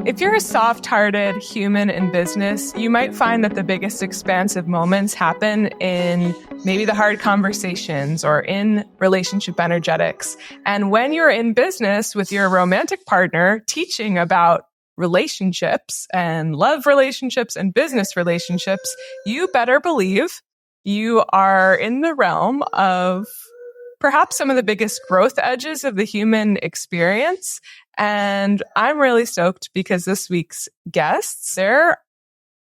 If you're a soft-hearted human in business, you might find that the biggest expansive moments happen in maybe the hard conversations or in relationship energetics. And when you're in business with your romantic partner teaching about relationships and love relationships and business relationships, you better believe you are in the realm of perhaps some of the biggest growth edges of the human experience. And I'm really stoked because this week's guests, their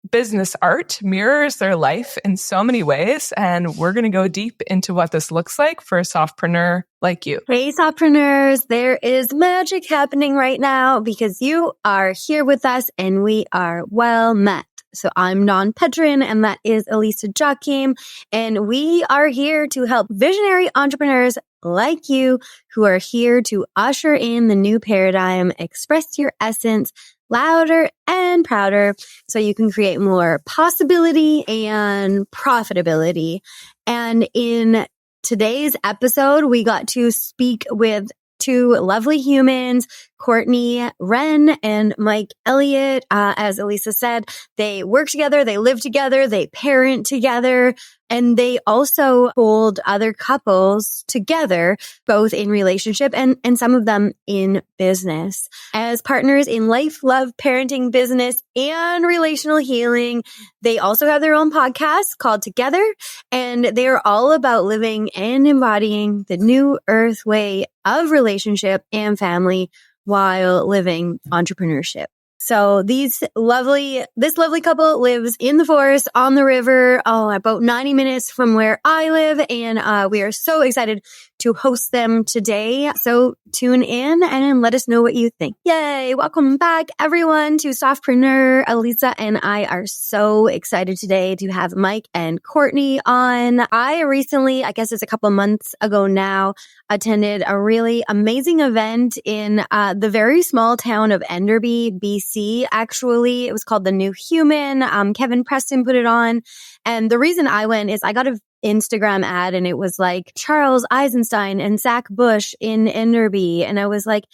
business art mirrors their life in so many ways. And we're going to go deep into what this looks like for a softpreneur like you. Hey, Softpreneurs, there is magic happening right now because you are here with us and we are well met. So I'm Dawn Petrin and that is Elisa Joachim. And we are here to help visionary entrepreneurs like you who are here to usher in the new paradigm, express your essence louder and prouder so you can create more possibility and profitability. And in today's episode, we got to speak with two lovely humans, Courtney Wren and Mike Elliott. As Elisa said, they work together, they live together, they parent together, and they also hold other couples together, both in relationship and some of them in business. As partners in life, love, parenting, business, and relational healing, they also have their own podcast called Together, and they are all about living and embodying the new earth way of relationship and family while living entrepreneurship. So this lovely couple lives in the forest on the river, about 90 minutes from where I live. And we are so excited to host them today. So tune in and let us know what you think. Yay. Welcome back, everyone, to Softpreneur. Elisa and I are so excited today to have Mike and Courtney on. I recently, I guess it's a couple months ago now, attended a really amazing event in the very small town of Enderby, BC. Actually, it was called The New Human. Kevin Preston put it on. And the reason I went is I got an Instagram ad and it was like Charles Eisenstein and Zach Bush in Enderby. And I was like,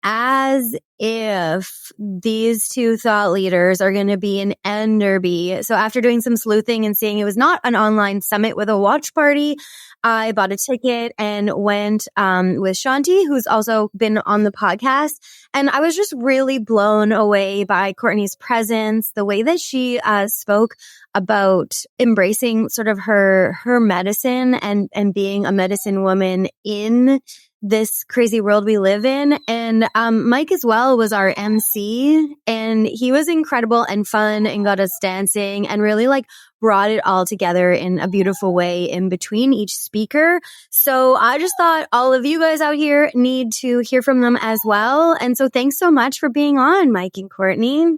as if these two thought leaders are going to be in Enderby. So after doing some sleuthing and seeing it was not an online summit with a watch party, I bought a ticket and went with Shanti, who's also been on the podcast. And I was just really blown away by Courtney's presence, the way that she spoke about embracing sort of her medicine and being a medicine woman in this crazy world we live in. And Mike as well was our MC, and he was incredible and fun and got us dancing and really like brought it all together in a beautiful way in between each speaker. So I just thought all of you guys out here need to hear from them as well. And so thanks so much for being on, Mike and Courtney.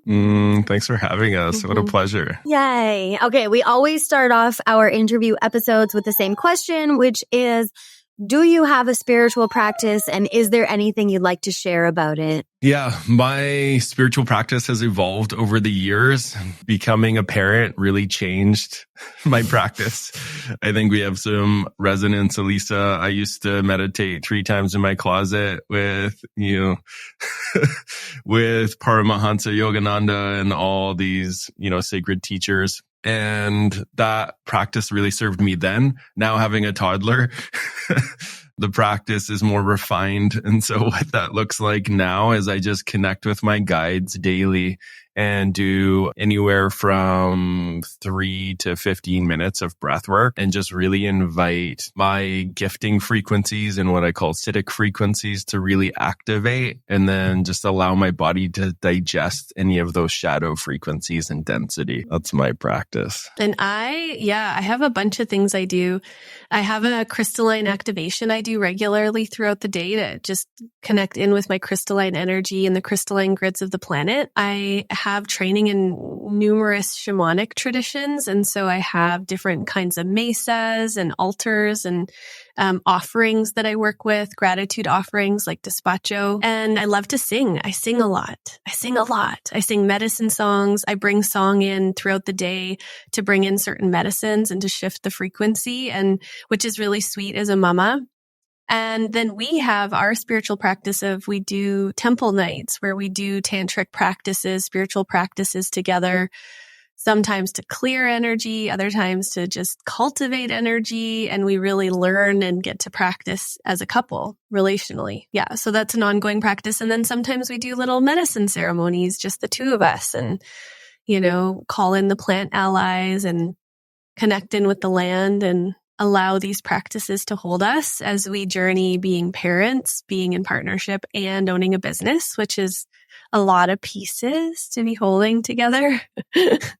Thanks for having us. What a pleasure. Yay. Okay. We always start off our interview episodes with the same question, which is, do you have a spiritual practice, and is there anything you'd like to share about it? Yeah, my spiritual practice has evolved over the years. Becoming a parent really changed my practice. I think we have some resonance, Elisa. I used to meditate 3 times in my closet with, with Paramahansa Yogananda and all these, sacred teachers. And that practice really served me then. Now having a toddler, the practice is more refined. And so what that looks like now is I just connect with my guides daily and do anywhere from 3 to 15 minutes of breath work and just really invite my gifting frequencies and what I call acidic frequencies to really activate, and then just allow my body to digest any of those shadow frequencies and density. That's my practice. And I have a bunch of things I do. I have a crystalline activation I do regularly throughout the day to just connect in with my crystalline energy and the crystalline grids of the planet. I have training in numerous shamanic traditions. And so I have different kinds of mesas and altars and offerings that I work with, gratitude offerings like despacho. And I love to sing. I sing a lot. I sing medicine songs. I bring song in throughout the day to bring in certain medicines and to shift the frequency, and which is really sweet as a mama. And then we have our spiritual practice of we do temple nights where we do tantric practices, spiritual practices together, sometimes to clear energy, other times to just cultivate energy. And we really learn and get to practice as a couple relationally. Yeah. So that's an ongoing practice. And then sometimes we do little medicine ceremonies, just the two of us, and, call in the plant allies and connect in with the land and allow these practices to hold us as we journey being parents, being in partnership, and owning a business, which is a lot of pieces to be holding together.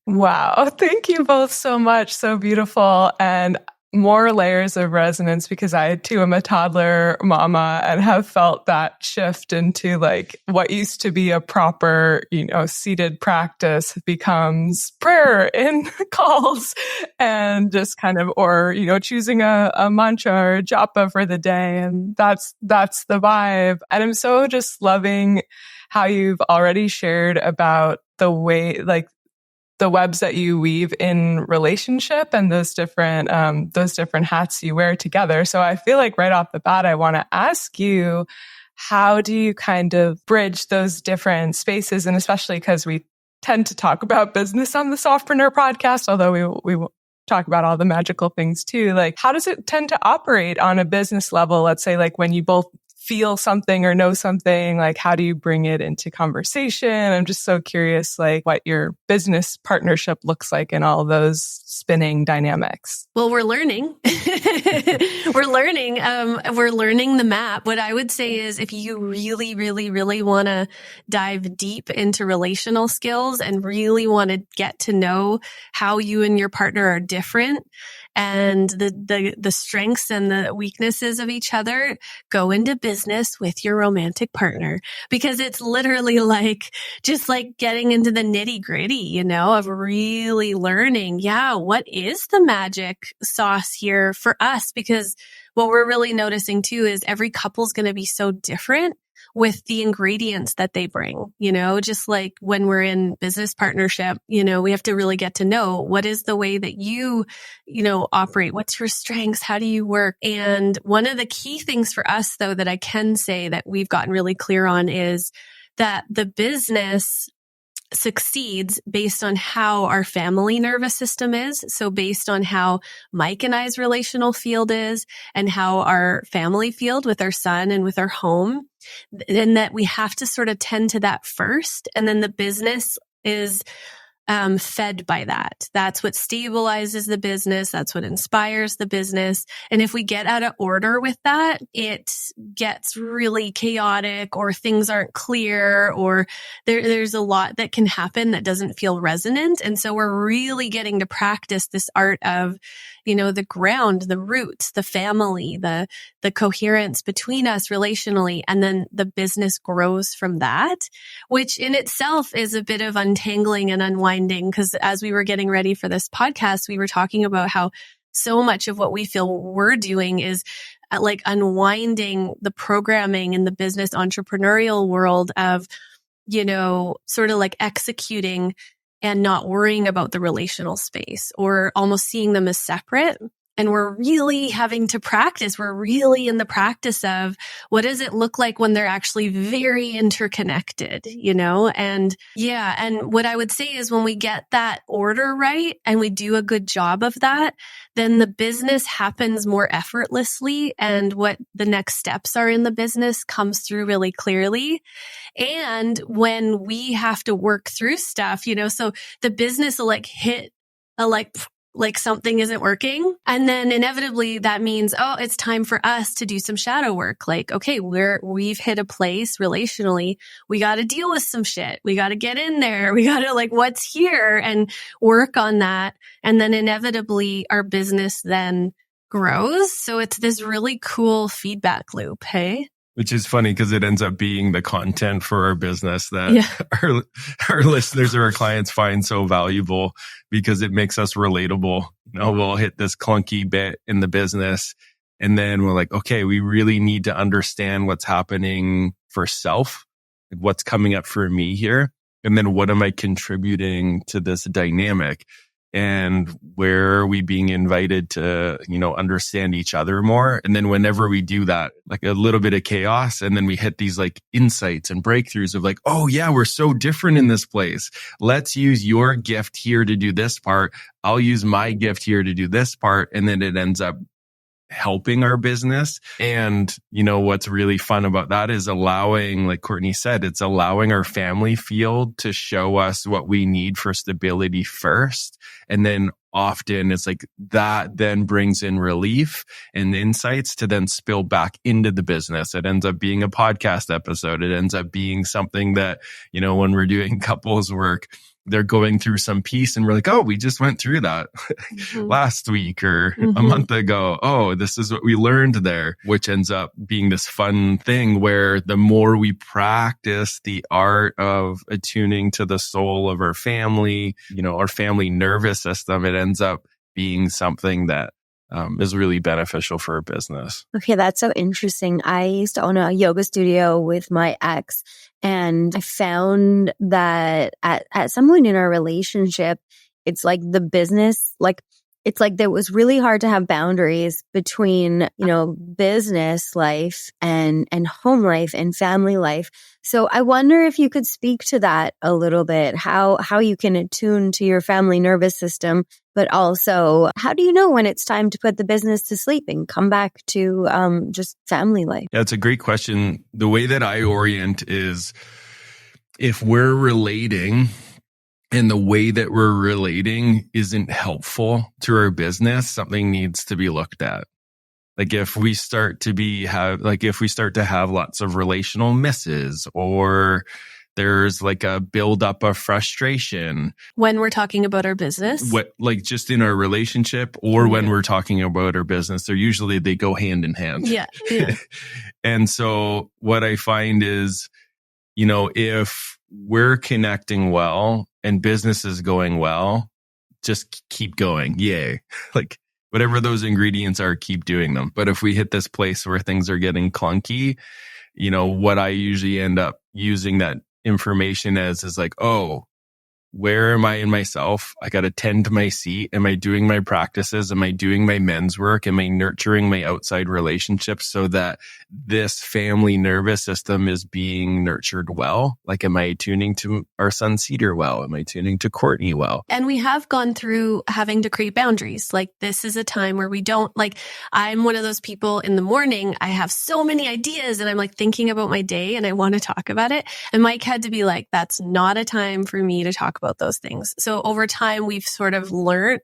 Wow. Thank you both so much. So beautiful. And more layers of resonance, because I too am a toddler mama and have felt that shift into like what used to be a proper, seated practice becomes prayer in calls and just kind of, or, choosing a mantra or a japa for the day. And that's the vibe. And I'm so just loving how you've already shared about the way, like, the webs that you weave in relationship and those different hats you wear together. So I feel like right off the bat, I want to ask you, how do you kind of bridge those different spaces? And especially because we tend to talk about business on the Softpreneur podcast, although we talk about all the magical things too. Like, how does it tend to operate on a business level? Let's say like when you both feel something or know something, like how do you bring it into conversation? I'm just so curious, like what your business partnership looks like in all those spinning dynamics. Well, we're learning. We're learning the map. What I would say is if you really, really, really want to dive deep into relational skills and really want to get to know how you and your partner are different and the strengths and the weaknesses of each other, go into business with your romantic partner, because it's literally like, just like getting into the nitty gritty, of really learning, what is the magic sauce here for us? Because what we're really noticing too is every couple's going to be so different with the ingredients that they bring, just like when we're in business partnership, we have to really get to know what is the way that you operate, what's your strengths, how do you work? And one of the key things for us though, that I can say that we've gotten really clear on is that the business succeeds based on how our family nervous system is. So based on how Mike and I's relational field is and how our family field with our son and with our home, and that we have to sort of tend to that first. And then the business is fed by that. That's what stabilizes the business. That's what inspires the business. And if we get out of order with that, it gets really chaotic, or things aren't clear, or there's a lot that can happen that doesn't feel resonant. And so we're really getting to practice this art of, the ground, the roots, the family, the coherence between us relationally. And then the business grows from that, which in itself is a bit of untangling and unwinding. Because as we were getting ready for this podcast, we were talking about how so much of what we feel we're doing is like unwinding the programming in the business entrepreneurial world of, sort of like executing and not worrying about the relational space, or almost seeing them as separate. And we're really having to practice. We're really in the practice of what does it look like when they're actually very interconnected, And and what I would say is when we get that order right and we do a good job of that, then the business happens more effortlessly. And what the next steps are in the business comes through really clearly. And when we have to work through stuff, so the business will hit a like something isn't working. And then inevitably that means, it's time for us to do some shadow work. Like, okay, we've hit a place relationally. We got to deal with some shit. We got to get in there. We got to what's here and work on that. And then inevitably our business then grows. So it's this really cool feedback loop. Hey? Which is funny because it ends up being the content for our business that our listeners or our clients find so valuable, because it makes us relatable. We'll hit this clunky bit in the business and then we're like, okay, we really need to understand what's happening for self, what's coming up for me here. And then what am I contributing to this dynamic? and where are we being invited to, understand each other more? And then whenever we do that, like a little bit of chaos, and then we hit these like insights and breakthroughs of like, oh yeah, we're so different in this place. Let's use your gift here to do this part. I'll use my gift here to do this part. And then it ends up helping our business. And, what's really fun about that is allowing, like Courtney said, it's allowing our family field to show us what we need for stability first. And then often it's like that then brings in relief and insights to then spill back into the business. It ends up being a podcast episode. It ends up being something that, when we're doing couples work, they're going through some piece and we're like, oh, we just went through that last week or a month ago. Oh, this is what we learned there, which ends up being this fun thing where the more we practice the art of attuning to the soul of our family, our family nervous system, it ends up being something that is really beneficial for a business. Okay, that's so interesting. I used to own a yoga studio with my ex, and I found that at some point in our relationship, it's like the business, it's like that was really hard to have boundaries between, business life and home life and family life. So I wonder if you could speak to that a little bit, how you can attune to your family nervous system, but also how do you know when it's time to put the business to sleep and come back to just family life? Yeah, it's a great question. The way that I orient is if we're relating and the way that we're relating isn't helpful to our business, something needs to be looked at. Like if we start to have lots of relational misses, or there's like a buildup of frustration. When we're talking about our business? Just in our relationship or when we're talking about our business, they go hand in hand. Yeah. And so what I find is, if we're connecting well and business is going well, just keep going. Yay. Like whatever those ingredients are, keep doing them. But if we hit this place where things are getting clunky, what I usually end up using that information as is like, oh, where am I in myself? I got to tend to my seat. Am I doing my practices? Am I doing my men's work? Am I nurturing my outside relationships so that this family nervous system is being nurtured well? Like, am I tuning to our son Cedar well? Am I tuning to Courtney well? And we have gone through having to create boundaries. Like, this is a time where we don't, I'm one of those people in the morning, I have so many ideas and I'm thinking about my day and I want to talk about it. And Mike had to be like, that's not a time for me to talk about those things. So over time, we've sort of learned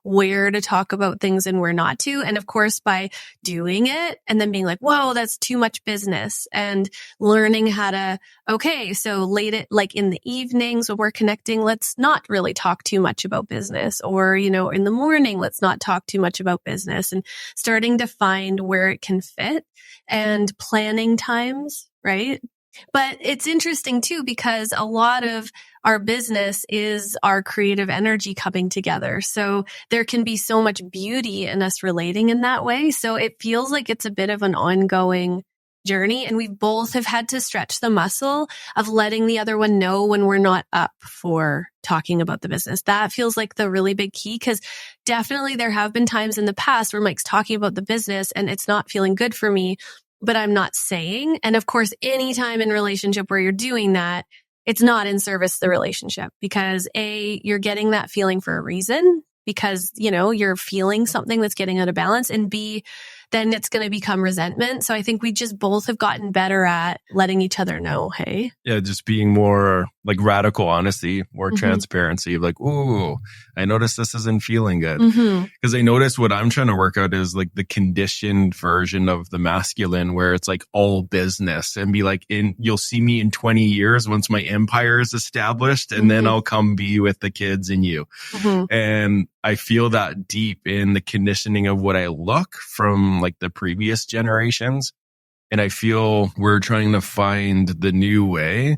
where to talk about things and where not to. And of course, by doing it and then being like, whoa, that's too much business, and learning how to, okay, so late at in the evenings when we're connecting, let's not really talk too much about business, or, in the morning, let's not talk too much about business, and starting to find where it can fit and planning times, right? But it's interesting too, because a lot of our business is our creative energy coming together. So there can be so much beauty in us relating in that way. So it feels like it's a bit of an ongoing journey. And we both have had to stretch the muscle of letting the other one know when we're not up for talking about the business. That feels like the really big key, because definitely there have been times in the past where Mike's talking about the business and it's not feeling good for me, but I'm not saying. And of course, anytime in relationship where you're doing that, it's not in service to the relationship, because A, you're getting that feeling for a reason, because, you're feeling something that's getting out of balance, and B, then it's going to become resentment. So I think we just both have gotten better at letting each other know, hey. Yeah, just being more radical honesty, more transparency of ooh, I noticed this isn't feeling good. Because I notice what I'm trying to work out is the conditioned version of the masculine, where it's all business, and be you'll see me in 20 years once my empire is established, and then I'll come be with the kids and you. And I feel that deep in the conditioning of what I look from the previous generations. And I feel we're trying to find the new way,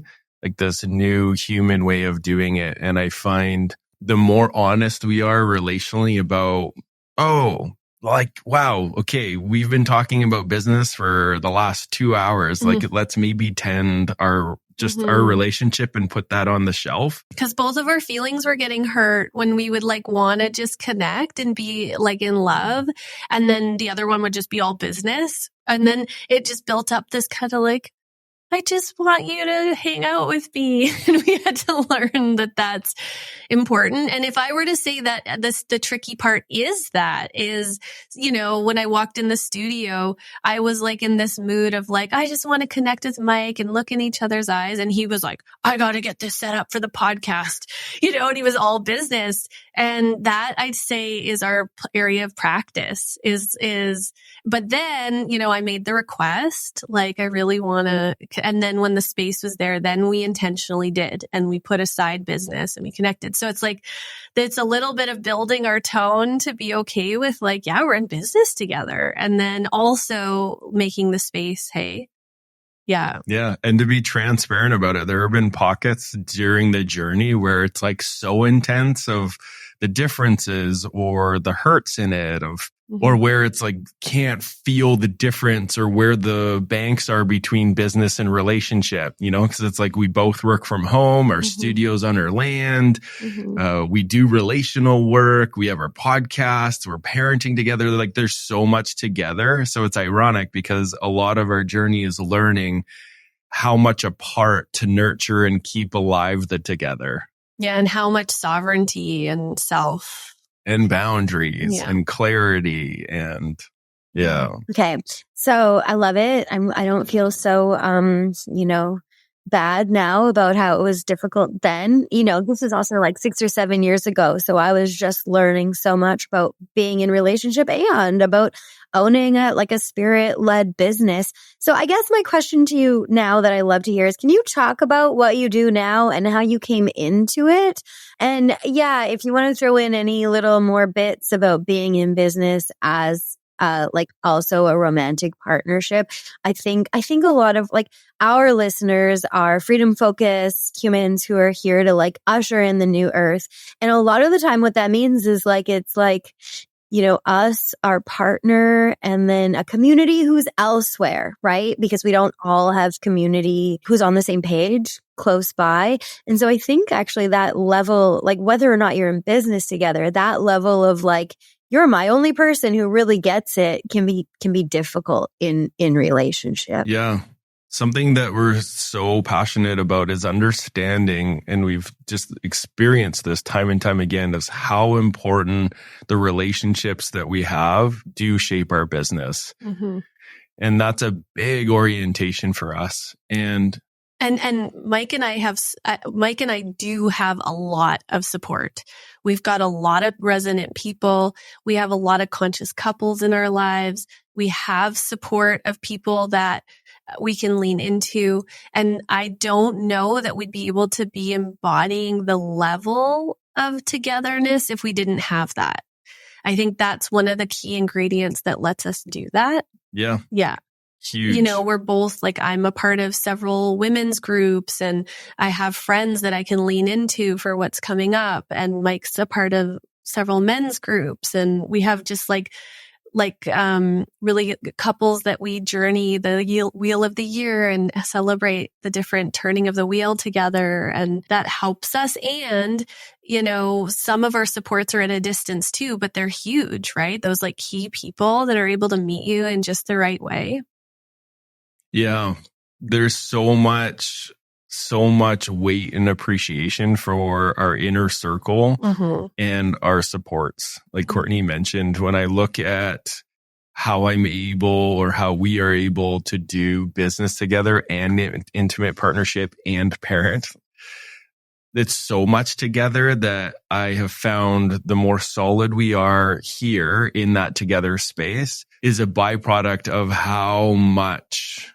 this new human way of doing it. And I find the more honest we are relationally about, oh, like, wow, okay, we've been talking about business for the last 2 hours. Like, let's maybe tend our relationship and put that on the shelf. Because both of our feelings were getting hurt when we would like want to just connect and be like in love. And then the other one would just be all business. And then it just built up this kind of like, I just want you to hang out with me. And we had to learn that that's important. And if I were to say that the tricky part is, you know, when I walked in the studio, I was like in this mood of like, I just want to connect with Mike and look in each other's eyes. And he was like, I got to get this set up for the podcast, you know, and he was all business. And that I'd say is our area of practice but then, you know, I made the request, like, I really want to, and then when the space was there, then we intentionally did, and we put aside business and we connected. So it's like, it's a little bit of building our tone to be okay with like, yeah, we're in business together. And then also making the space, hey, yeah. Yeah. And to be transparent about it, there have been pockets during the journey where it's like so intense of the differences or the hurts in it or where it's like can't feel the difference or where the banks are between business and relationship, you know, because it's like we both work from home, our studio's on our land, we do relational work, we have our podcasts, we're parenting together. Like there's so much together. So it's ironic because a lot of our journey is learning how much apart to nurture and keep alive the together. Yeah. And how much sovereignty and self and boundaries and clarity and Okay. So I love it. I don't feel so, you know, bad now about how it was difficult then. You know, this is also like 6 or 7 years ago. So I was just learning so much about being in relationship and about owning a spirit-led business. So I guess my question to you now that I love to hear is, can you talk about what you do now and how you came into it? And yeah, if you want to throw in any little more bits about being in business as also a romantic partnership. I think a lot of like our listeners are freedom focused humans who are here to like usher in the new earth. And a lot of the time what that means is like, it's like, you know, us, our partner, and then a community who's elsewhere, right? Because we don't all have community who's on the same page close by. And so I think actually that level, like whether or not you're in business together, that level of like, you're my only person who really gets it can be difficult in relationship. Yeah. Something that we're so passionate about is understanding, and we've just experienced this time and time again, is how important the relationships that we have do shape our business. And that's a big orientation for us. And Mike and I do have a lot of support. We've got a lot of resonant people. We have a lot of conscious couples in our lives. We have support of people that we can lean into. And I don't know that we'd be able to be embodying the level of togetherness if we didn't have that. I think that's one of the key ingredients that lets us do that. Yeah. Yeah. Huge. You know, we're both like, I'm a part of several women's groups and I have friends that I can lean into for what's coming up. And Mike's a part of several men's groups. And we have just like really couples that we journey the wheel of the year and celebrate the different turning of the wheel together. And that helps us. And, you know, some of our supports are at a distance too, but they're huge, right? Those like key people that are able to meet you in just the right way. Yeah. There's so much weight and appreciation for our inner circle and our supports. Like Courtney mentioned, when I look at how I'm able or how we are able to do business together and intimate partnership and parent, it's so much together that I have found the more solid we are here in that together space is a byproduct of how much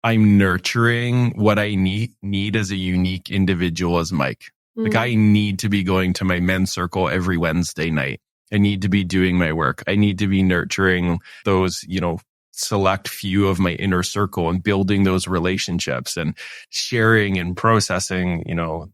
I'm nurturing what I need as a unique individual as Mike. Like I need to be going to my men's circle every Wednesday night. I need to be doing my work. I need to be nurturing those, you know, select few of my inner circle and building those relationships and sharing and processing,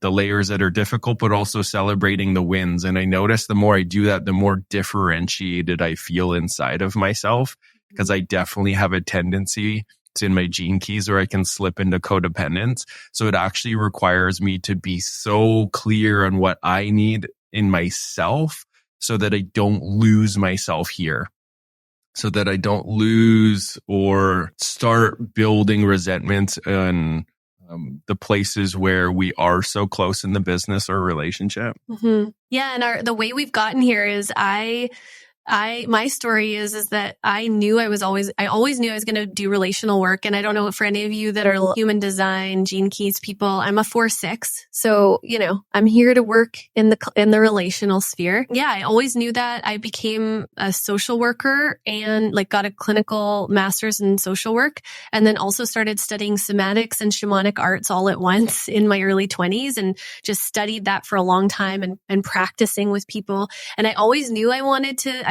the layers that are difficult, but also celebrating the wins. And I notice the more I do that, the more differentiated I feel inside of myself, because I definitely have a tendency, it's in my gene keys, where I can slip into codependence. So it actually requires me to be so clear on what I need in myself so that I don't lose myself here. So that I don't lose or start building resentment in the places where we are so close in the business or relationship. Mm-hmm. Yeah. And the way we've gotten here is my story is that I always knew I was going to do relational work. And I don't know for any of you that are human design, gene keys people, I'm a 4/6. So, I'm here to work in the relational sphere. Yeah. I always knew that. I became a social worker and got a clinical master's in social work, and then also started studying somatics and shamanic arts all at once in my early 20s, and just studied that for a long time and practicing with people. And I always knew I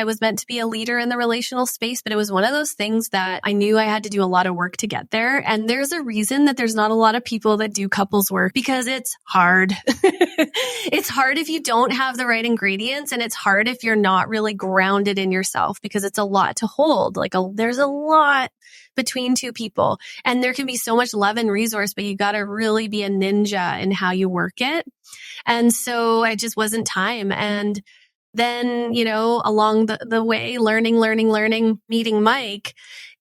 was meant to be a leader in the relational space, but it was one of those things that I knew I had to do a lot of work to get there. And there's a reason that there's not a lot of people that do couples work, because it's hard. It's hard if you don't have the right ingredients, and it's hard if you're not really grounded in yourself, because it's a lot to hold. There's a lot between two people, and there can be so much love and resource, but you got to really be a ninja in how you work it. And so I just wasn't time. And then, along the way, learning, meeting Mike,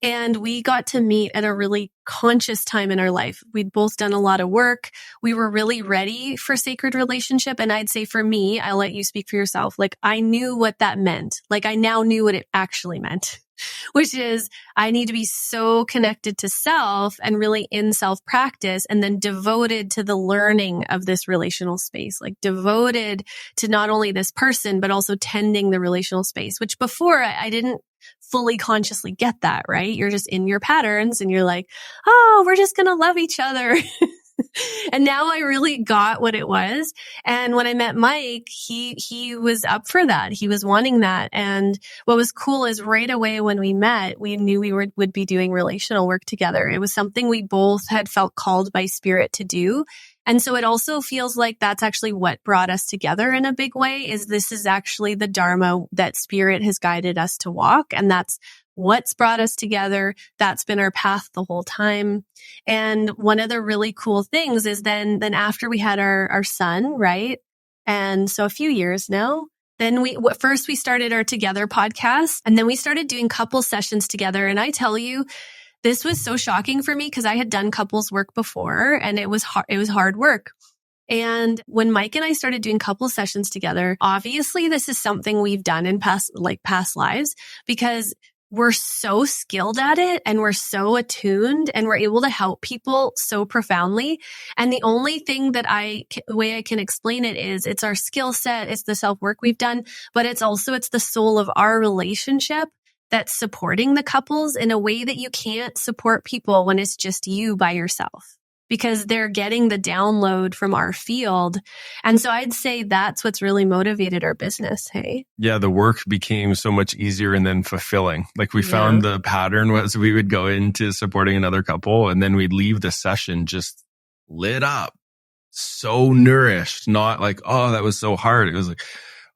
and we got to meet at a really conscious time in our life. We'd both done a lot of work. We were really ready for sacred relationship. And I'd say for me, I'll let you speak for yourself. I knew what that meant. I now knew what it actually meant, which is I need to be so connected to self and really in self practice, and then devoted to the learning of this relational space, devoted to not only this person, but also tending the relational space, which before I didn't fully consciously get that, right? You're just in your patterns and you're like, oh, we're just going to love each other. And now I really got what it was. And when I met Mike, he was up for that. He was wanting that. And what was cool is right away when we met, we knew we would be doing relational work together. It was something we both had felt called by spirit to do. And so it also feels like that's actually what brought us together in a big way, is this is actually the Dharma that spirit has guided us to walk. And that's what's brought us together. That's been our path the whole time. And one of the really cool things is then after we had our son, right? And so a few years now, then we started our Together podcast, and then we started doing couple sessions together. And I tell you, this was so shocking for me because I had done couples work before, and it was hard work. And when Mike and I started doing couple sessions together, obviously this is something we've done in past lives, because we're so skilled at it and we're so attuned and we're able to help people so profoundly. And the only thing the way I can explain it is it's our skill set, it's the self-work we've done, but it's the soul of our relationship that's supporting the couples in a way that you can't support people when it's just you by yourself, because they're getting the download from our field. And so I'd say that's what's really motivated our business. Hey. Yeah. The work became so much easier and then fulfilling. We found the pattern was we would go into supporting another couple, and then we'd leave the session just lit up, so nourished, not oh, that was so hard. It was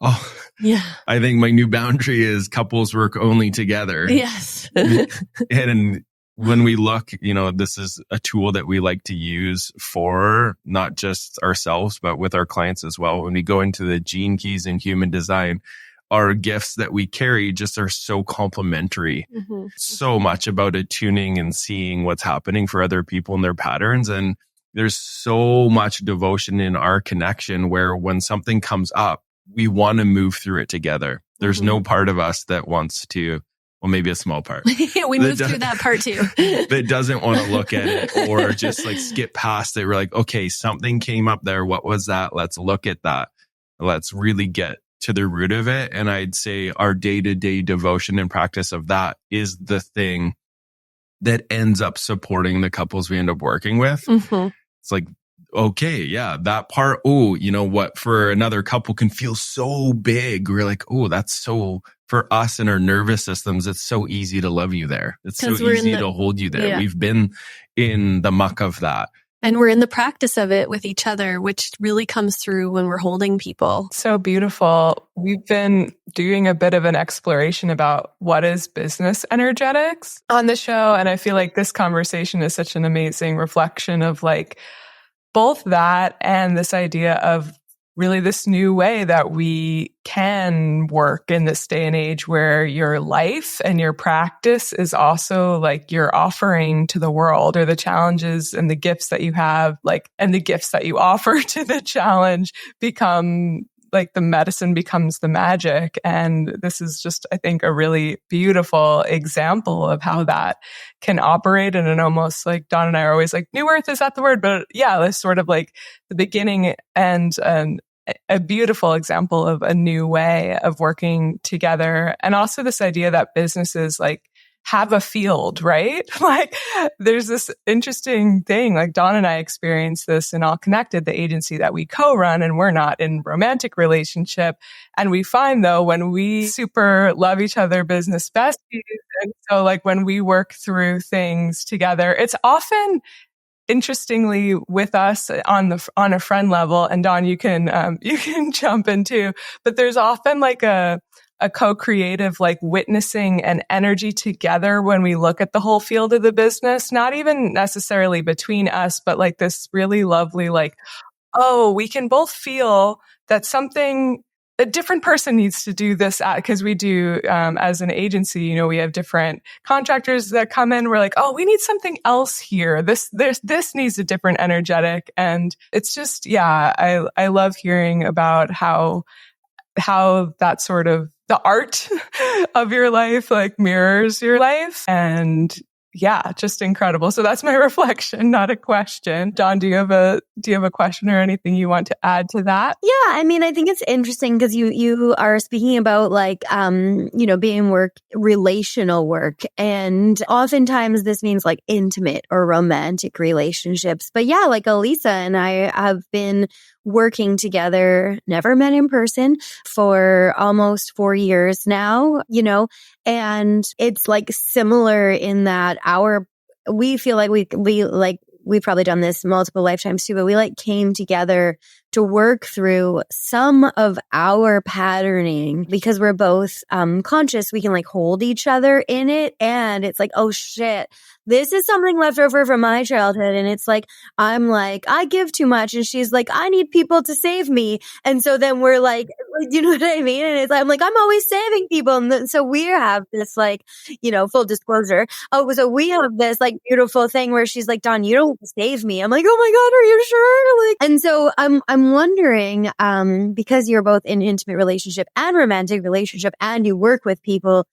oh, yeah. I think my new boundary is couples work only together. Yes. And when we look, this is a tool that we like to use for not just ourselves, but with our clients as well. When we go into the gene keys in human design, our gifts that we carry just are so complementary. Mm-hmm. So much about attuning and seeing what's happening for other people and their patterns. And there's so much devotion in our connection where when something comes up, we want to move through it together. There's no part of us that wants to, well, maybe a small part. We moved through that part too. That doesn't want to look at it or just skip past it. We're like, okay, something came up there. What was that? Let's look at that. Let's really get to the root of it. And I'd say our day-to-day devotion and practice of that is the thing that ends up supporting the couples we end up working with. Mm-hmm. It's okay, yeah, that part, oh, you know what, for another couple can feel so big. We're like, oh, that's so, for us and our nervous systems, it's so easy to love you there. It's so easy to hold you there. Yeah. We've been in the muck of that. And we're in the practice of it with each other, which really comes through when we're holding people. So beautiful. We've been doing a bit of an exploration about what is business energetics on the show. And I feel like this conversation is such an amazing reflection of like both that and this idea of really this new way that we can work in this day and age where your life and your practice is also like your offering to the world, or the challenges and the gifts that you have, like, and the gifts that you offer to the challenge become like the medicine becomes the magic. And this is just, I think, a really beautiful example of how that can operate in an almost like Dawn and I are always like, new earth, is that the word? But yeah, this sort of like the beginning and a beautiful example of a new way of working together. And also this idea that businesses like have a field, right? Like there's this interesting thing, like Dawn and I experienced this in All Connected, the agency that we co-run, and we're not in romantic relationship. And we find though, when we super love each other, business besties, and so like when we work through things together, it's often interestingly with us on a friend level, and Dawn, you can jump in too, but there's often like a co-creative, like witnessing and energy together when we look at the whole field of the business, not even necessarily between us, but like this really lovely, like, oh, we can both feel that a different person needs to do this because we do, as an agency, you know, we have different contractors that come in. We're like, oh, we need something else here. This needs a different energetic. And it's just, yeah, I love hearing about how that sort of the art of your life like mirrors your life. And yeah, just incredible. So that's my reflection, not a question. Dawn, do you have a question or anything you want to add to that? Yeah, I mean, I think it's interesting because you are speaking about like, being relational work. And oftentimes this means like intimate or romantic relationships. But yeah, like Elisa and I have been working together, never met in person, for almost 4 years now, and it's like similar in that we feel like we've probably done this multiple lifetimes too, but we like came together to work through some of our patterning because we're both conscious. We can like hold each other in it. And it's like, oh shit, this is something left over from my childhood. And it's like, I'm like, I give too much. And she's like, I need people to save me. And so then we're like, you know what I mean? And it's like, I'm like, I'm always saving people. And so we have this like, full disclosure. Oh, so we have this like beautiful thing where she's like, Dawn, you don't save me. I'm like, oh my God, are you sure? Like, and so I'm wondering, because you're both in intimate relationship and romantic relationship and you work with people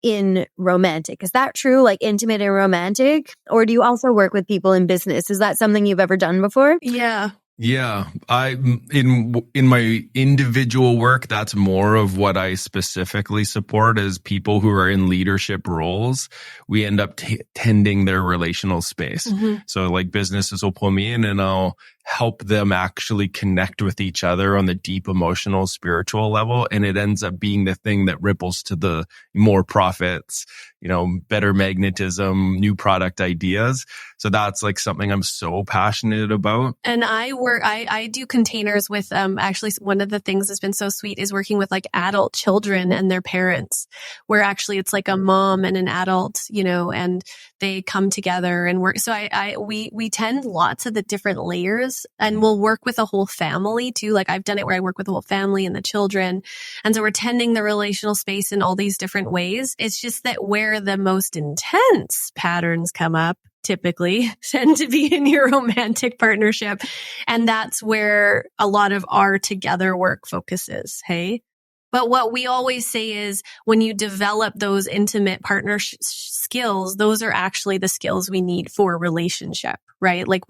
in romantic. Is that true? Like intimate and romantic? Or do you also work with people in business? Is that something you've ever done before? Yeah. Yeah, in my individual work, that's more of what I specifically support is people who are in leadership roles. We end up tending their relational space. Mm-hmm. So like businesses will pull me in and I'll help them actually connect with each other on the deep emotional, spiritual level. And it ends up being the thing that ripples to the more profits, better magnetism, new product ideas. So that's like something I'm so passionate about. And I do containers with, actually one of the things that's been so sweet is working with like adult children and their parents, where actually it's like a mom and an adult, and they come together and work. So we tend lots of the different layers, and we'll work with a whole family too. Like I've done it where I work with the whole family and the children. And so we're tending the relational space in all these different ways. It's just that where the most intense patterns come up typically tend to be in your romantic partnership. And that's where a lot of our together work focuses. Hey? But what we always say is when you develop those intimate partnership skills, those are actually the skills we need for a relationship, right? Like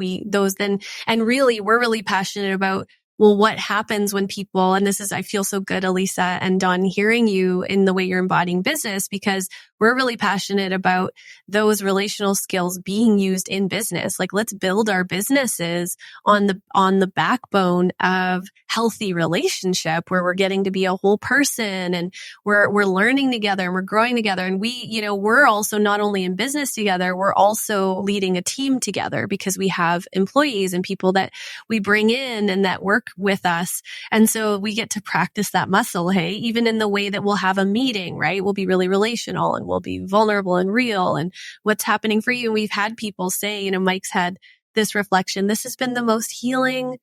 and really we're really passionate about well, what happens when people, and this is, I feel so good, Elisa and Dawn, hearing you in the way you're embodying business, because we're really passionate about those relational skills being used in business. Like, let's build our businesses on the backbone of healthy relationship, where we're getting to be a whole person, and we're learning together, and we're growing together. And we're also not only in business together, we're also leading a team together, because we have employees and people that we bring in and that work with us. And so we get to practice that muscle, hey, even in the way that we'll have a meeting, right? We'll be really relational, and we'll be vulnerable and real, and what's happening for you. And we've had people say, Mike's had this reflection, this has been the most healing,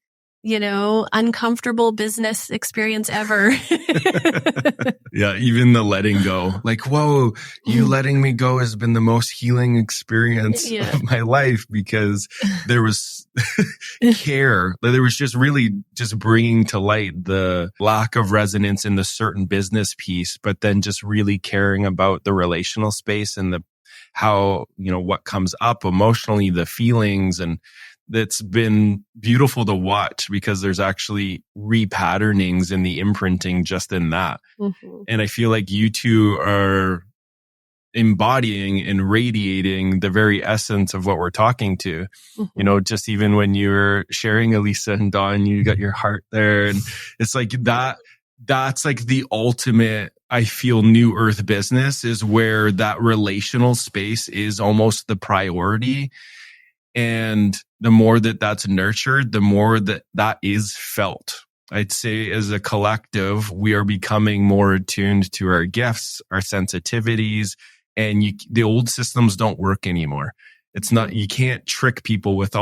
uncomfortable business experience ever. Yeah, even the letting go. Like, whoa, you letting me go has been the most healing experience of my life, because there was care. There was just really just bringing to light the lack of resonance in the certain business piece, but then just really caring about the relational space and how, what comes up emotionally, the feelings. And that's been beautiful to watch, because there's actually repatternings in the imprinting just in that. Mm-hmm. And I feel like you two are embodying and radiating the very essence of what we're talking to. Mm-hmm. Just even when you're sharing, Elisa and Dawn, you got your heart there. And it's like that's like the ultimate, I feel, new earth business, is where that relational space is almost the priority. And the more that that's nurtured, the more that is felt. I'd say as a collective, we are becoming more attuned to our gifts, our sensitivities, and the old systems don't work anymore. It's not, you can't trick people with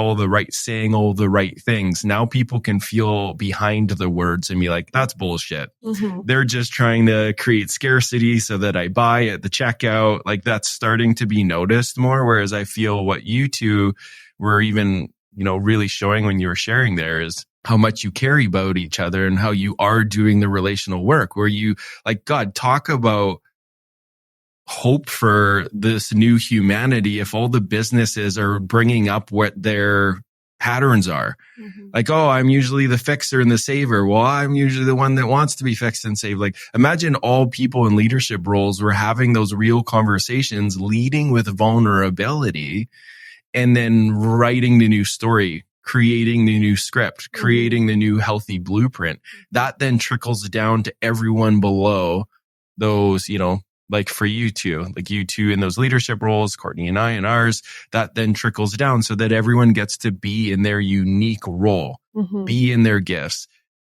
saying all the right things. Now people can feel behind the words and be like, that's bullshit. Mm-hmm. They're just trying to create scarcity so that I buy at the checkout. Like, that's starting to be noticed more. Whereas I feel what you two were even, really showing when you were sharing there is how much you care about each other and how you are doing the relational work, where you, like, God, talk about hope for this new humanity. If all the businesses are bringing up what their patterns are, mm-hmm. like, oh, I'm usually the fixer and the saver. Well, I'm usually the one that wants to be fixed and saved. Like, imagine all people in leadership roles were having those real conversations, leading with vulnerability, and then writing the new story, creating the new script, creating the new healthy blueprint. That then trickles down to everyone below those, like for you two in those leadership roles, Courtney and I in ours, that then trickles down so that everyone gets to be in their unique role, mm-hmm. be in their gifts,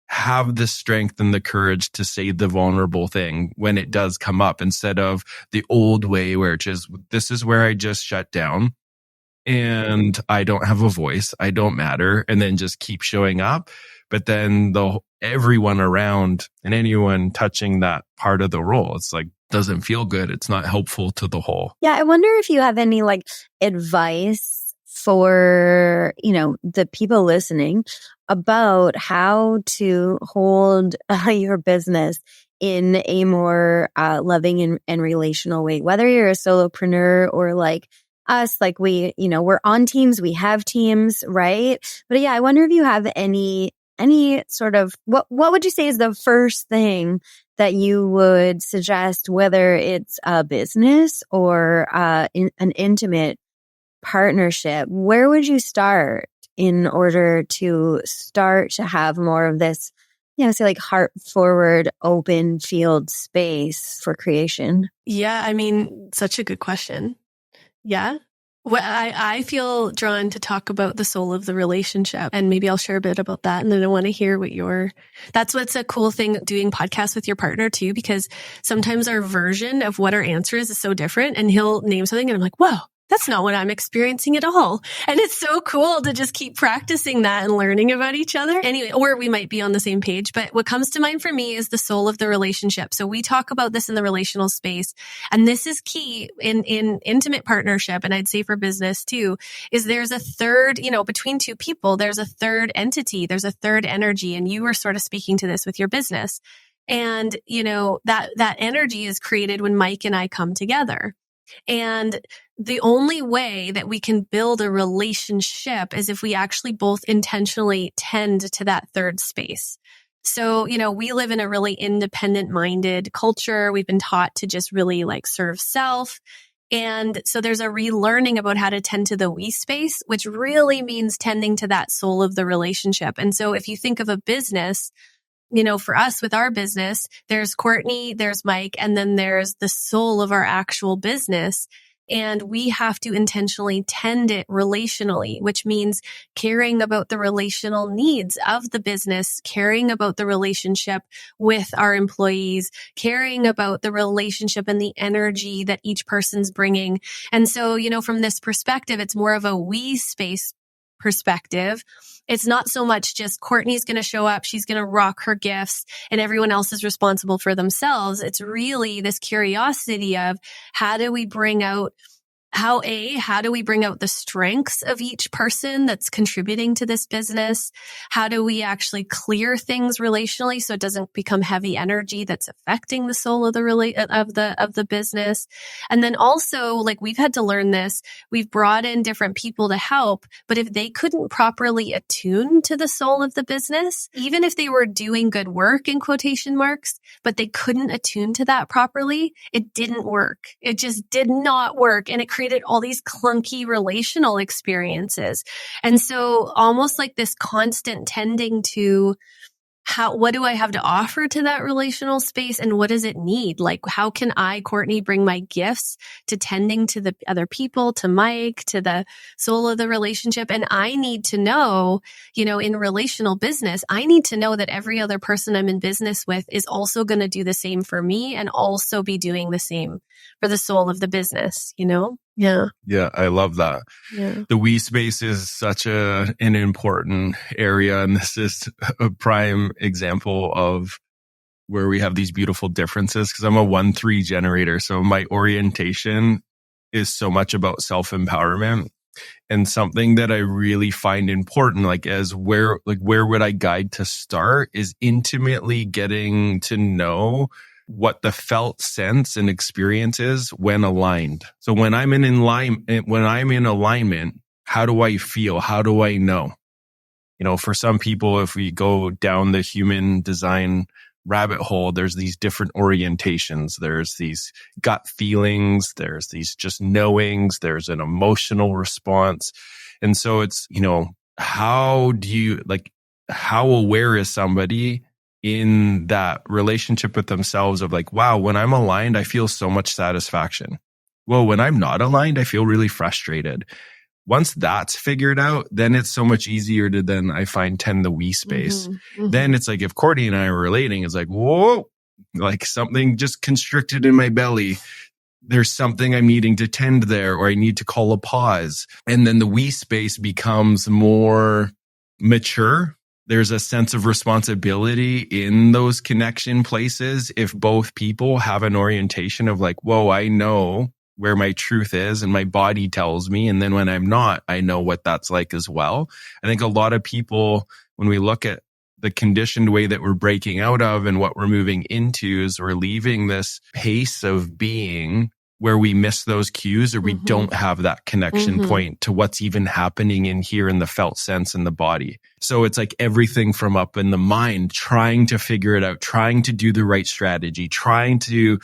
have the strength and the courage to say the vulnerable thing when it does come up, instead of the old way where it's just, this is where I just shut down and I don't have a voice, I don't matter, and then just keep showing up. But then everyone around and anyone touching that part of the role, it's like, doesn't feel good. It's not helpful to the whole. Yeah. I wonder if you have any advice for, the people listening about how to hold your business in a more loving and relational way, whether you're a solopreneur or us, we're on teams, we have teams, right? But yeah, I wonder if you have any sort of, what would you say is the first thing that you would suggest, whether it's a business or an intimate partnership? Where would you start in order to start to have more of this, say heart forward, open field space for creation? Yeah, such a good question. Yeah. Well, I feel drawn to talk about the soul of the relationship, and maybe I'll share a bit about that. And then I want to hear that's what's a cool thing doing podcasts with your partner too, because sometimes our version of what our answer is so different, and he'll name something and I'm like, whoa, that's not what I'm experiencing at all. And it's so cool to just keep practicing that and learning about each other. Anyway, or we might be on the same page, but what comes to mind for me is the soul of the relationship. So we talk about this in the relational space, and this is key in intimate partnership. And I'd say for business too, is there's a third, between two people, there's a third entity, there's a third energy. And you were sort of speaking to this with your business. And, that energy is created when Mike and I come together. And the only way that we can build a relationship is if we actually both intentionally tend to that third space. So, we live in a really independent-minded culture. We've been taught to just really serve self. And so there's a relearning about how to tend to the we space, which really means tending to that soul of the relationship. And so if you think of a business, for us with our business, there's Courtney, there's Mike, and then there's the soul of our actual business. And we have to intentionally tend it relationally, which means caring about the relational needs of the business, caring about the relationship with our employees, caring about the relationship and the energy that each person's bringing. And so, from this perspective, it's more of a we space perspective. It's not so much just Courtney's going to show up, she's going to rock her gifts, and everyone else is responsible for themselves. It's really this curiosity of how do we bring out the strengths of each person that's contributing to this business? How do we actually clear things relationally so it doesn't become heavy energy that's affecting the soul of the business? And then also, we've had to learn this. We've brought in different people to help, but if they couldn't properly attune to the soul of the business, even if they were doing good work in quotation marks, but they couldn't attune to that properly, it didn't work. It just did not work. And it created all these clunky relational experiences. And so almost like this constant tending to what do I have to offer to that relational space and what does it need? How can I, Courtney, bring my gifts to tending to the other people, to Mike, to the soul of the relationship? And I need to know, in relational business, I need to know that every other person I'm in business with is also going to do the same for me and also be doing the same for the soul of the business, Yeah. Yeah, I love that. Yeah. The we space is such an important area. And this is a prime example of where we have these beautiful differences because I'm a 1-3 generator. So my orientation is so much about self-empowerment. And something that I really find important, where would I guide to start is intimately getting to know what the felt sense and experience is when aligned. So when I'm in alignment, how do I feel? How do I know? For some people, if we go down the human design rabbit hole, there's these different orientations. There's these gut feelings. There's these just knowings. There's an emotional response. And so it's, how aware is somebody in that relationship with themselves of wow, when I'm aligned, I feel so much satisfaction. Well, when I'm not aligned, I feel really frustrated. Once that's figured out, then it's so much easier to then I find tend the we space. Mm-hmm. Then it's if Courtney and I are relating, it's whoa, something just constricted in my belly. There's something I'm needing to tend there, or I need to call a pause. And then the we space becomes more mature. There's a sense of responsibility in those connection places. If both people have an orientation of whoa, I know where my truth is and my body tells me. And then when I'm not, I know what that's like as well. I think a lot of people, when we look at the conditioned way that we're breaking out of and what we're moving into, is we're leaving this pace of being where we miss those cues, or we don't have that connection point to what's even happening in here in the felt sense in the body. So it's everything from up in the mind, trying to figure it out, trying to do the right strategy, trying to,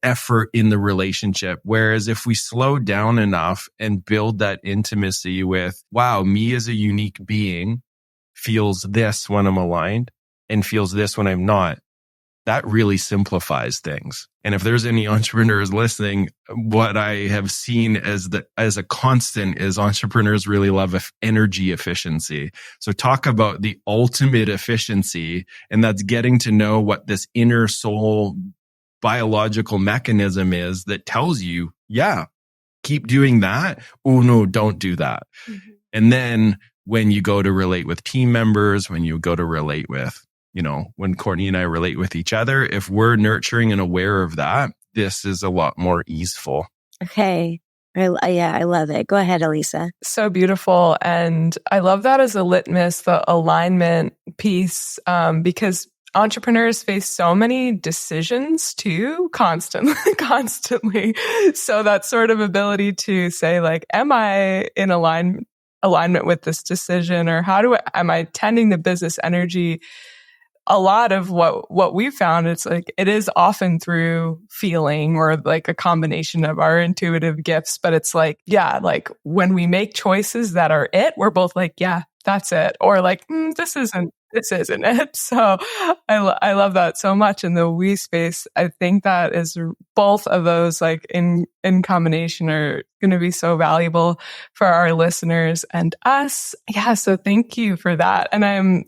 effort in the relationship. Whereas if we slow down enough and build that intimacy with, wow, me as a unique being feels this when I'm aligned and feels this when I'm not, that really simplifies things. And if there's any entrepreneurs listening, what I have seen as a constant is entrepreneurs really love energy efficiency. So talk about the ultimate efficiency, and that's getting to know what this inner soul biological mechanism is that tells you, yeah, keep doing that. Oh no, don't do that. Mm-hmm. And then when you go to relate with team members, when you go to relate with when Courtney and I relate with each other, if we're nurturing and aware of that, this is a lot more easeful. Okay. I love it. Go ahead, Elisa. So beautiful. And I love that as a litmus, the alignment piece, because entrepreneurs face so many decisions too, constantly. So that sort of ability to say like, am I in alignment with this decision, or am I tending the business energy? A lot of what we found, it's like, it is often through feeling or like a combination of our intuitive gifts, but it's like, yeah, like when we make choices that are it, we're both like, yeah, that's it. Or like, this isn't it. So I love that so much in the we space. I think that is both of those like in combination are going to be so valuable for our listeners and us. Yeah. So thank you for that. And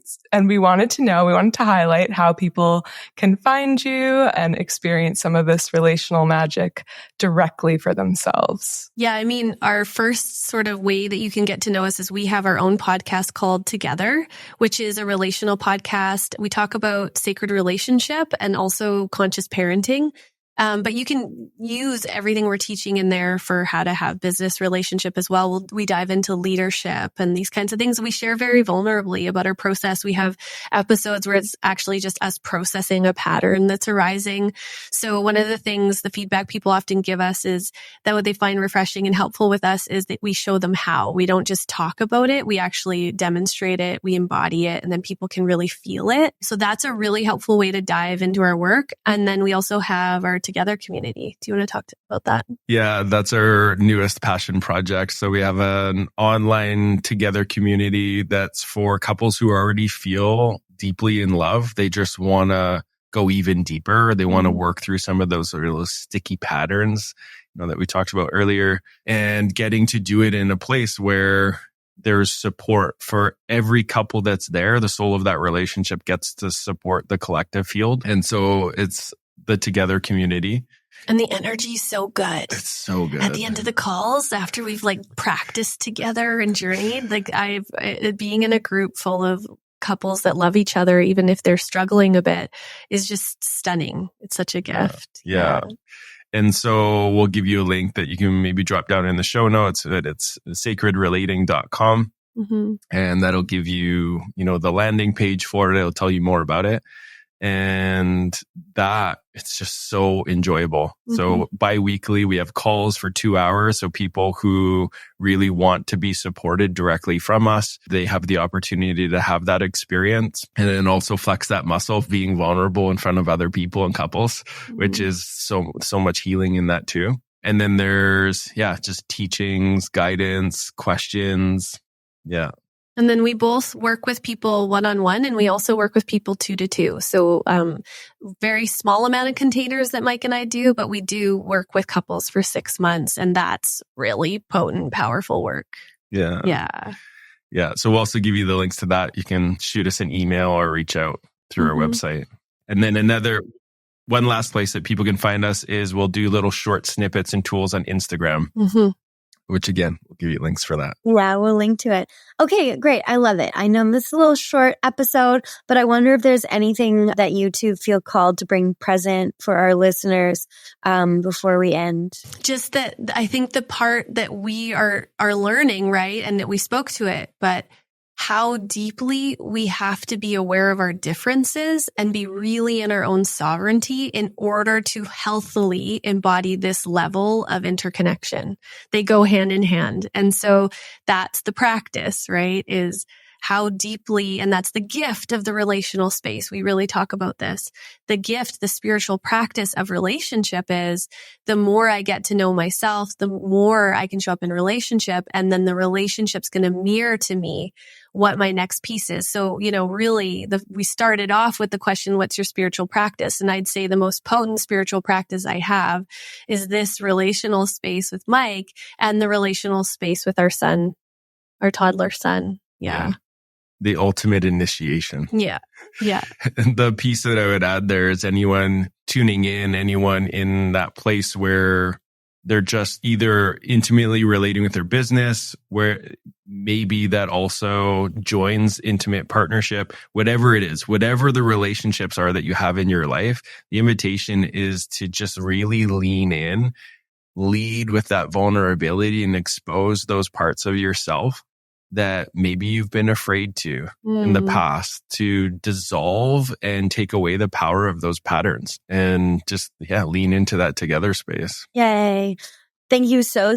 we wanted to highlight how people can find you and experience some of this relational magic directly for themselves. Yeah. I mean, our first sort of way that you can get to know us is we have our own podcast called Together, which is a relational podcast. We talk about sacred relationship and also conscious parenting. But you can use everything we're teaching in there for how to have business relationship as well. We dive into leadership and these kinds of things. We share very vulnerably about our process. We have episodes where it's actually just us processing a pattern that's arising. So one of the things, the feedback people often give us is that what they find refreshing and helpful with us is that we show them how. We don't just talk about it. We actually demonstrate it. We embody it, and then people can really feel it. So that's a really helpful way to dive into our work. And then we also have our Together community. Do you want to talk about that? Yeah, that's our newest passion project. So we have an online Together community that's for couples who already feel deeply in love. They just want to go even deeper. They want to work through some of those sort of sticky patterns, that we talked about earlier, and getting to do it in a place where there's support for every couple that's there. The soul of that relationship gets to support the collective field. And so it's the Together community. And the energy is so good. It's so good. At the end of the calls, after we've like practiced together and journeyed, like being in a group full of couples that love each other, even if they're struggling a bit, is just stunning. It's such a gift. Yeah. And so we'll give you a link that you can maybe drop down in the show notes. It's sacredrelating.com. And that'll give you, the landing page for it. It'll tell you more about it. And that it's just so enjoyable. So bi-weekly, we have calls for 2 hours. So people who really want to be supported directly from us, they have the opportunity to have that experience and then also flex that muscle of being vulnerable in front of other people and couples, which is so much healing in that too. And then there's, just teachings, guidance, questions. Yeah. And then we both work with people one-on-one, and we also work with people 2-2. So very small amount of containers that Mike and I do, but we do work with couples for 6 months, and that's really potent, powerful work. Yeah. Yeah. So we'll also give you the links to that. You can shoot us an email or reach out through our website. And then one last place that people can find us is we'll do little short snippets and tools on Instagram. Which again, we'll give you links for that. Yeah, we'll link to it. Okay, great. I love it. I know this is a little short episode, but I wonder if there's anything that you two feel called to bring present for our listeners before we end. Just that I think the part that we are learning, right, and that we spoke to it, but how deeply we have to be aware of our differences and be really in our own sovereignty in order to healthily embody this level of interconnection. They go hand in hand. And so that's the practice, right? Is how deeply, and that's the gift of the relational space. We really talk about this. The gift, the spiritual practice of relationship is the more I get to know myself, the more I can show up in relationship. And then the relationship's going to mirror to me what my next piece is. So, really we started off with the question, what's your spiritual practice? And I'd say the most potent spiritual practice I have is this relational space with Mike and the relational space with our son, our toddler son. Yeah. The ultimate initiation. Yeah. The piece that I would add there is anyone tuning in, anyone in that place where they're just either intimately relating with their business, where maybe that also joins intimate partnership, whatever it is, whatever the relationships are that you have in your life, the invitation is to just really lean in, lead with that vulnerability and expose those parts of yourself that maybe you've been afraid to in the past, to dissolve and take away the power of those patterns and just, lean into that together space. Yay. Thank you so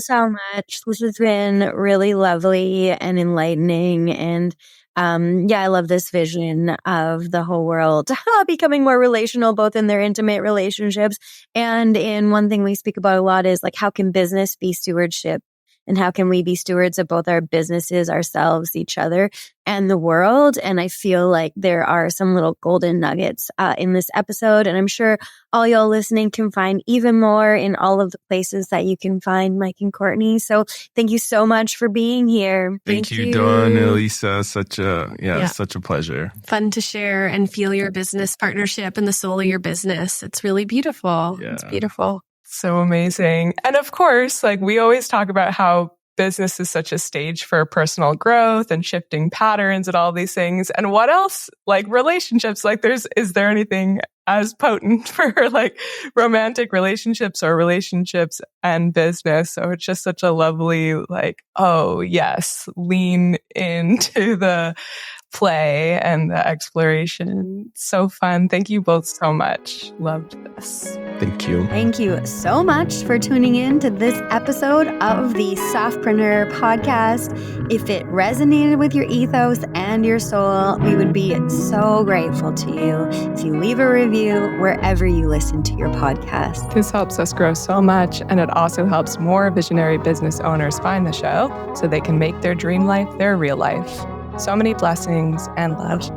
much. This has been really lovely and enlightening. And I love this vision of the whole world becoming more relational, both in their intimate relationships and in one thing we speak about a lot is like, how can business be stewardship? And how can we be stewards of both our businesses, ourselves, each other, and the world? And I feel like there are some little golden nuggets in this episode. And I'm sure all y'all listening can find even more in all of the places that you can find Mike and Courtney. So thank you so much for being here. Thank you, Dawn and Elisa. Such a pleasure. Fun to share and feel your business partnership and the soul of your business. It's really beautiful. Yeah. It's beautiful. So amazing. And of course, like we always talk about how business is such a stage for personal growth and shifting patterns and all these things. And what else? Like relationships, like is there anything as potent for like romantic relationships or relationships and business? So it's just such a lovely, like, oh yes, lean into the play and the exploration. So fun. Thank you both so much. Loved this. Thank you. Thank you so much for tuning in to this episode of the Softpreneur podcast. If it resonated with your ethos and your soul, we would be so grateful to you if you leave a review wherever you listen to your podcast. This helps us grow so much, and it also helps more visionary business owners find the show so they can make their dream life their real life. So many blessings and love.